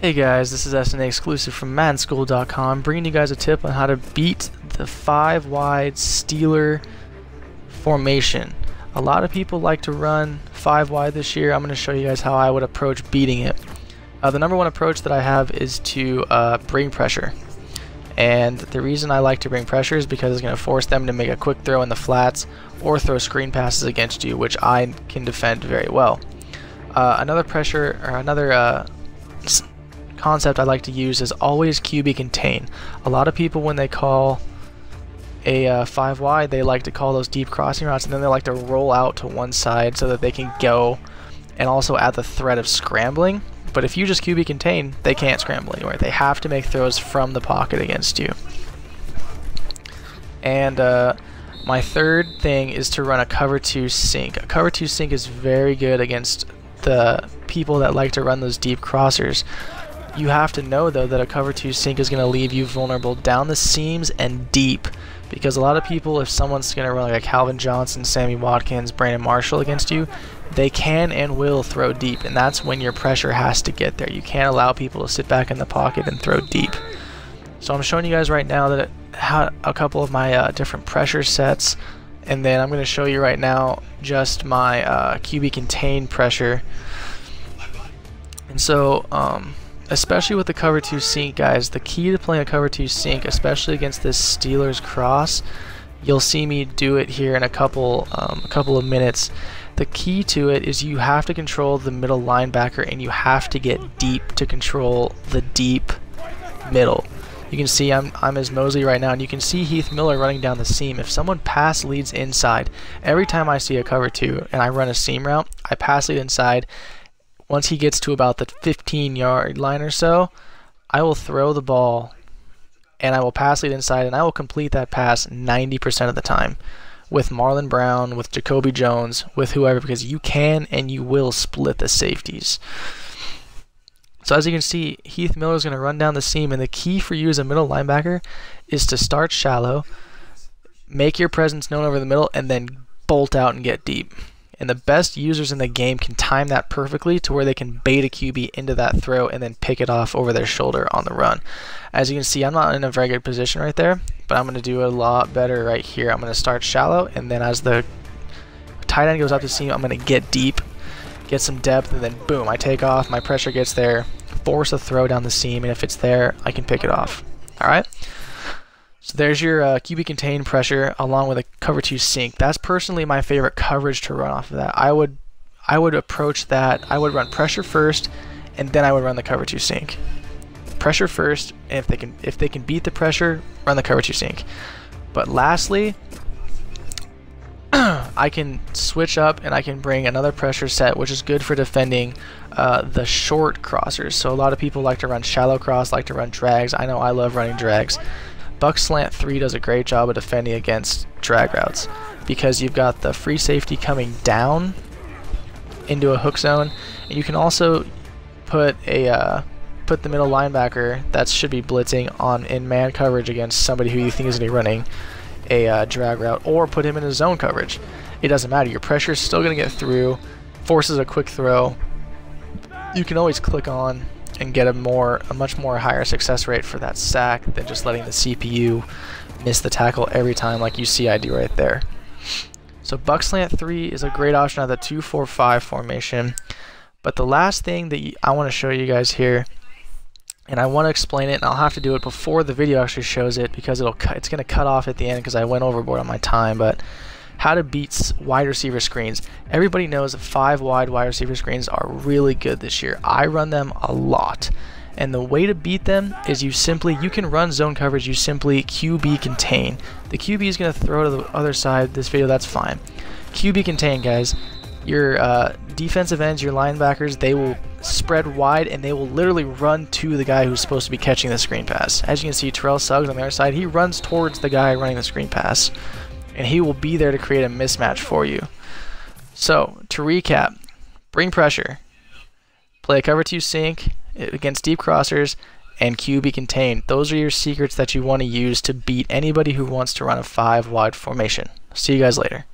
Hey guys, this is SNA exclusive from MaddenSchool.com, bringing you guys a tip on how to beat the 5 wide Steeler formation. A lot of people like to run 5 wide this year. I'm going to show you guys how I would approach beating it. The number one approach that I have is to bring pressure. And the reason I like to bring pressure is because it's going to force them to make a quick throw in the flats or throw screen passes against you, which I can defend very well. Another concept I like to use is always QB contain. A lot of people, when they call a 5 wide, they like to call those deep crossing routes, and then they like to roll out to one side so that they can go and also add the threat of scrambling. But if you just QB contain, they can't scramble anywhere. They have to make throws from the pocket against you. And my third thing is to run a cover 2 sink. A cover 2 sink is very good against the people that like to run those deep crossers. You have to know though that a cover 2 sink is going to leave you vulnerable down the seams and deep, because a lot of people, if someone's going to run like a Calvin Johnson, Sammy Watkins, Brandon Marshall against you, they can and will throw deep, and that's when your pressure has to get there. You can't allow people to sit back in the pocket and throw deep. So I'm showing you guys right now that a couple of my different pressure sets, and then I'm going to show you right now just my QB contain pressure. And so especially with the cover 2 sink, guys, the key to playing a cover 2 sink, especially against this Steelers cross, you'll see me do it here in a couple of minutes. The key to it is you have to control the middle linebacker, and you have to get deep to control the deep middle. You can see I'm as Mosley right now, and you can see Heath Miller running down the seam. If someone pass leads inside, every time I see a cover 2 and I run a seam route, I pass lead inside. Once he gets to about the 15-yard line or so, I will throw the ball and I will pass lead inside, and I will complete that pass 90% of the time with Marlon Brown, with Jacoby Jones, with whoever, because you can and you will split the safeties. So as you can see, Heath Miller is going to run down the seam, and the key for you as a middle linebacker is to start shallow, make your presence known over the middle, and then bolt out and get deep. And the best users in the game can time that perfectly to where they can bait a QB into that throw and then pick it off over their shoulder on the run. As you can see, I'm not in a very good position right there, but I'm going to do a lot better right here. I'm going to start shallow, and then as the tight end goes up the seam, I'm going to get deep, get some depth, and then boom, I take off, my pressure gets there, force a throw down the seam, and if it's there, I can pick it off. Alright? So there's your QB contain pressure along with a cover 2 sink. That's personally my favorite coverage to run off of that. I would approach that. I would run pressure first, and then I would run the cover 2 sink. Pressure first, and if they can beat the pressure, run the cover 2 sink. But lastly, I can switch up and I can bring another pressure set, which is good for defending the short crossers. So a lot of people like to run shallow cross, like to run drags. I know I love running drags. Buck Slant 3 does a great job of defending against drag routes, because you've got the free safety coming down into a hook zone, and you can also put the middle linebacker that should be blitzing on in man coverage against somebody who you think is going to be running a drag route, or put him in a zone coverage. It doesn't matter. Your pressure is still going to get through, forces a quick throw. You can always click on and get a much more higher success rate for that sack than just letting the CPU miss the tackle every time, like you see I do right there. So Buck Slant 3 is a great option out of the 2-4-5 formation. But the last thing that I want to show you guys here, and I want to explain it, and I'll have to do it before the video actually shows it, because it's going to cut off at the end because I went overboard on my time, but how to beat wide receiver screens. Everybody knows 5 wide wide receiver screens are really good this year. I run them a lot. And the way to beat them is you can run zone coverage, you simply QB contain. The QB is going to throw to the other side of this video, that's fine. QB contain, guys. Your defensive ends, your linebackers, they will spread wide, and they will literally run to the guy who's supposed to be catching the screen pass. As you can see, Terrell Suggs on the other side, he runs towards the guy running the screen pass, and he will be there to create a mismatch for you. So, to recap, bring pressure, play a cover 2 sink against deep crossers, and QB contain. Those are your secrets that you want to use to beat anybody who wants to run a 5 wide formation. See you guys later.